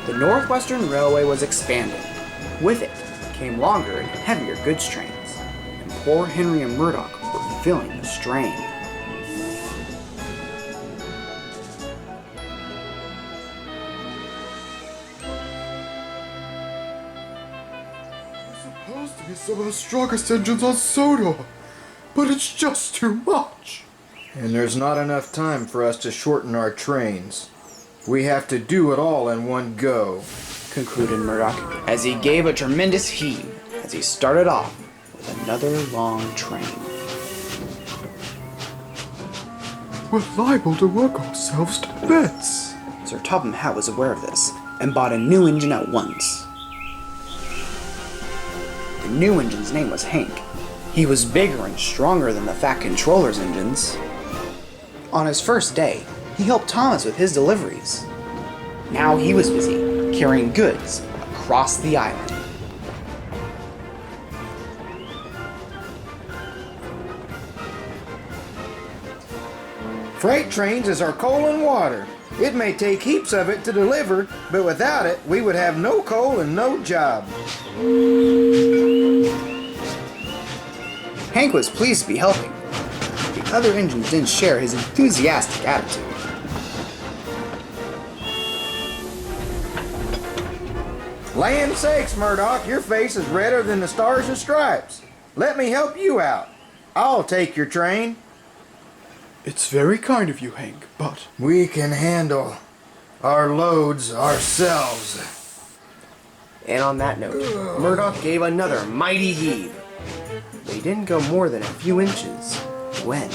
The Northwestern Railway was expanding. With it came longer and heavier goods trains, and poor Henry and Murdoch were feeling the strain. It's supposed to be some of the strongest engines on Sodor, but it's just too much. And there's not enough time for us to shorten our trains. We have to do it all in one go, concluded Murdoch as he gave a tremendous heave as he started off with another long train. We're liable to work ourselves to bits. Sir Topham Hatt was aware of this and bought a new engine at once. The new engine's name was Hank. He was bigger and stronger than the Fat Controller's engines. On his first day, he helped Thomas with his deliveries. Now he was busy carrying goods across the island. Freight trains is our coal and water. It may take heaps of it to deliver, but without it, we would have no coal and no job. Hank was pleased to be helping. The other engines didn't share his enthusiastic attitude. Land sakes, Murdoch, your face is redder than the stars and stripes. Let me help you out. I'll take your train. It's very kind of you, Hank, but We can handle our loads ourselves. And on that note, Murdoch gave another mighty heave. They didn't go more than a few inches when...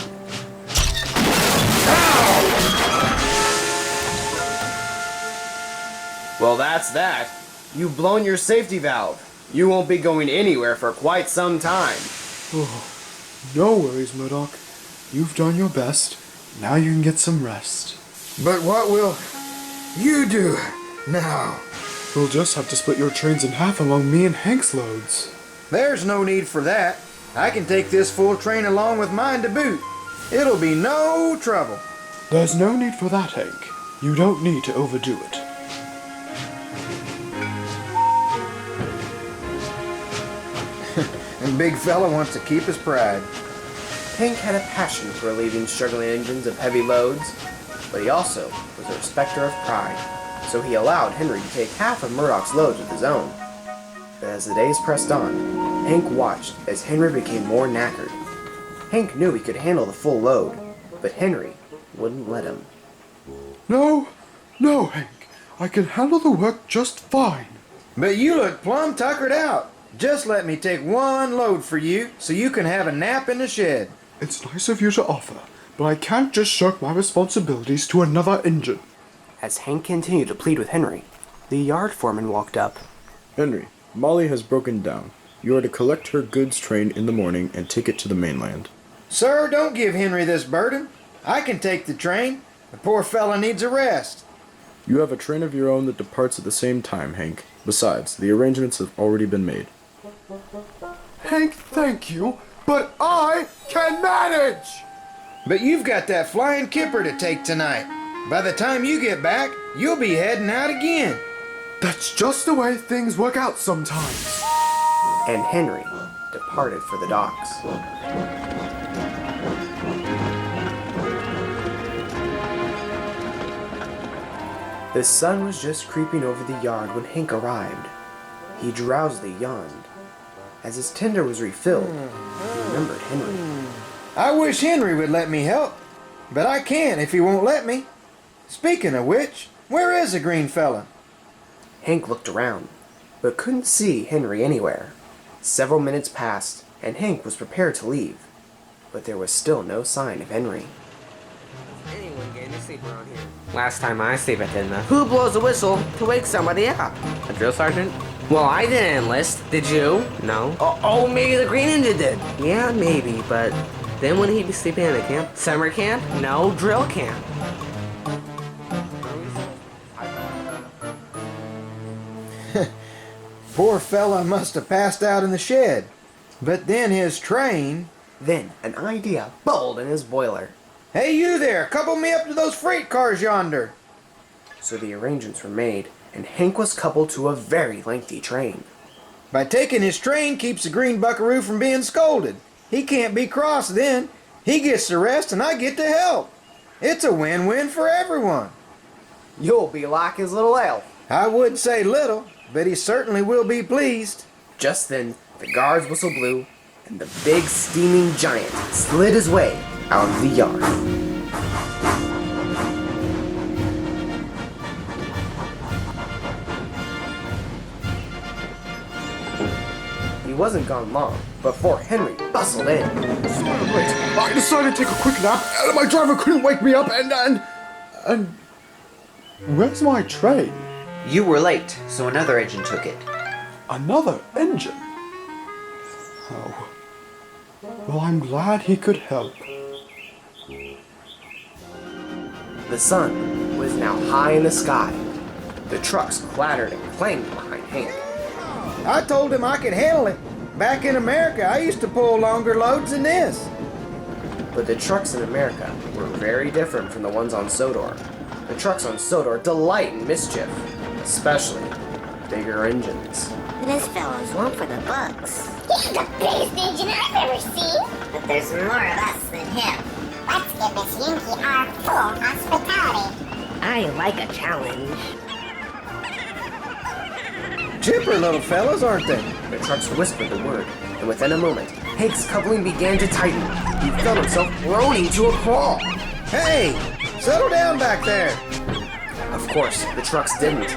Well, that's that. You've blown your safety valve. You won't be going anywhere for quite some time. no worries, Murdoch. You've done your best. Now you can get some rest. But what will you do now? We'll just have to split your trains in half among me and Hank's loads. There's no need for that. I can take this full train along with mine to boot. It'll be no trouble. There's no need for that, Hank. You don't need to overdo it. And big fella wants to keep his pride. Hank had a passion for relieving struggling engines of heavy loads, but he also was a respecter of pride, so he allowed Henry to take half of Murdoch's loads with his own. But as the days pressed on, Hank watched as Henry became more knackered. Hank knew he could handle the full load, but Henry wouldn't let him. No, Hank. I can handle the work just fine. But you look plumb tuckered out. Just let me take one load for you so you can have a nap in the shed. It's nice of you to offer, but I can't just shirk my responsibilities to another engine. As Hank continued to plead with Henry, the yard foreman walked up. Henry, Molly has broken down. You are to collect her goods train in the morning and take it to the mainland. Sir, don't give Henry this burden. I can take the train. The poor fella needs a rest. You have a train of your own that departs at the same time, Hank. Besides, the arrangements have already been made. Hank, thank you, but I can manage! But you've got that flying kipper to take tonight. By the time you get back, you'll be heading out again. That's just the way things work out sometimes. And Henry departed for the docks. The sun was just creeping over the yard when Hank arrived. He drowsily yawned. As his tender was refilled, he remembered Henry. I wish Henry would let me help, but I can't if he won't let me. Speaking of which, where is the green fella? Hank looked around, but couldn't see Henry anywhere. Several minutes passed, and Hank was prepared to leave, but there was still no sign of Henry. Anyone getting to sleep around here? Last time I sleep at dinner. Who blows a whistle to wake somebody up? A drill sergeant? Well, I didn't enlist. Did you? No. Oh, maybe the Green Ninja did. Yeah, maybe, but then would he be sleeping in a camp? Summer camp? No, drill camp. Poor fella must have passed out in the shed. But then his train... Then an idea bubbled in his boiler. Hey, you there! Couple me up to those freight cars yonder! So the arrangements were made, and Hank was coupled to a very lengthy train. By taking his train keeps the green buckaroo from being scolded. He can't be cross then. He gets the rest and I get to help. It's a win-win for everyone. You'll be like his little elf. I would say little, but he certainly will be pleased. Just then, the guard's whistle blew, and the big steaming giant slid his way out of the yard. He wasn't gone long before Henry bustled in. I decided to take a quick nap, and my driver couldn't wake me up, and where's my train? You were late, so another engine took it. Another engine? Oh. Well, I'm glad he could help. The sun was now high in the sky. The trucks clattered and clanged behind Hank. I told him I could handle it. Back in America, I used to pull longer loads than this. But the trucks in America were very different from the ones on Sodor. The trucks on Sodor delight in mischief, especially bigger engines. This fellow's one for the bucks. He's the biggest engine I've ever seen. But there's more of us than him. Let's give this Yankee our full hospitality. I like a challenge. Chipper little fellas, aren't they? The trucks whispered the word, and within a moment, Hank's coupling began to tighten. He felt himself groaning to a crawl. Hey, settle down back there. Of course, the trucks didn't.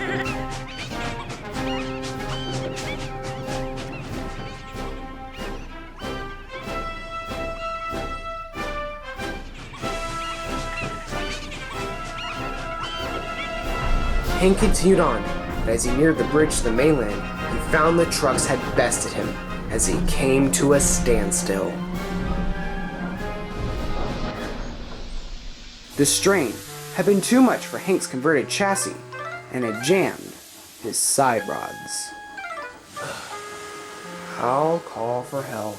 Hank continued on, and as he neared the bridge to the mainland, he found the trucks had bested him as he came to a standstill. The strain had been too much for Hank's converted chassis, and had jammed his side rods. I'll call for help,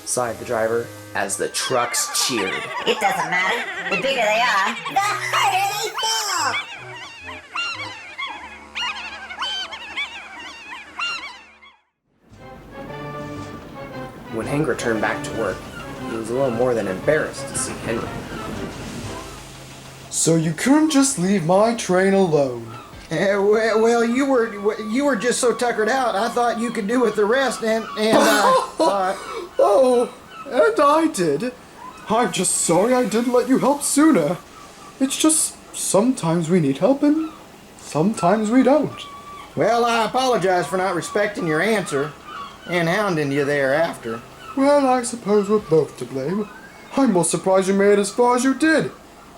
sighed the driver, as the trucks cheered. It doesn't matter. The bigger they are, the harder they fall. When Hank returned back to work, he was a little more than embarrassed to see Henry. So you couldn't just leave my train alone? Well, you were just so tuckered out. I thought you could do with the rest, and I thought. Oh, and I did. I'm just sorry I didn't let you help sooner. It's just sometimes we need help and sometimes we don't. Well, I apologize for not respecting your answer and hounding you thereafter. Well, I suppose we're both to blame. I'm most surprised you made it as far as you did.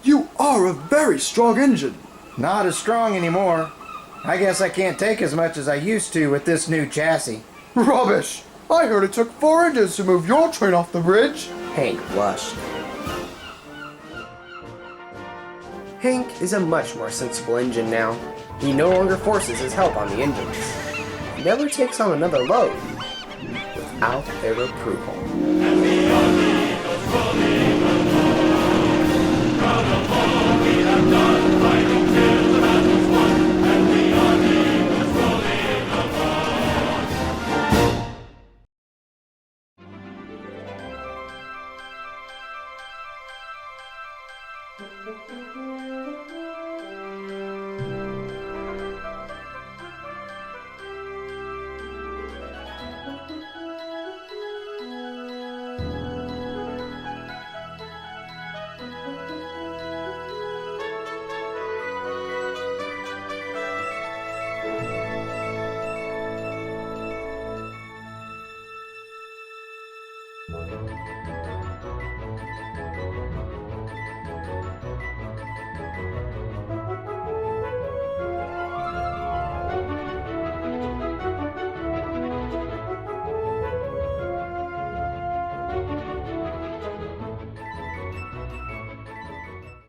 You are a very strong engine. Not as strong anymore. I guess I can't take as much as I used to with this new chassis. Rubbish! I heard it took 4 engines to move your train off the bridge. Hank blushed. Hank is a much more sensible engine now. He no longer forces his help on the engines. He never takes on another load without their approval.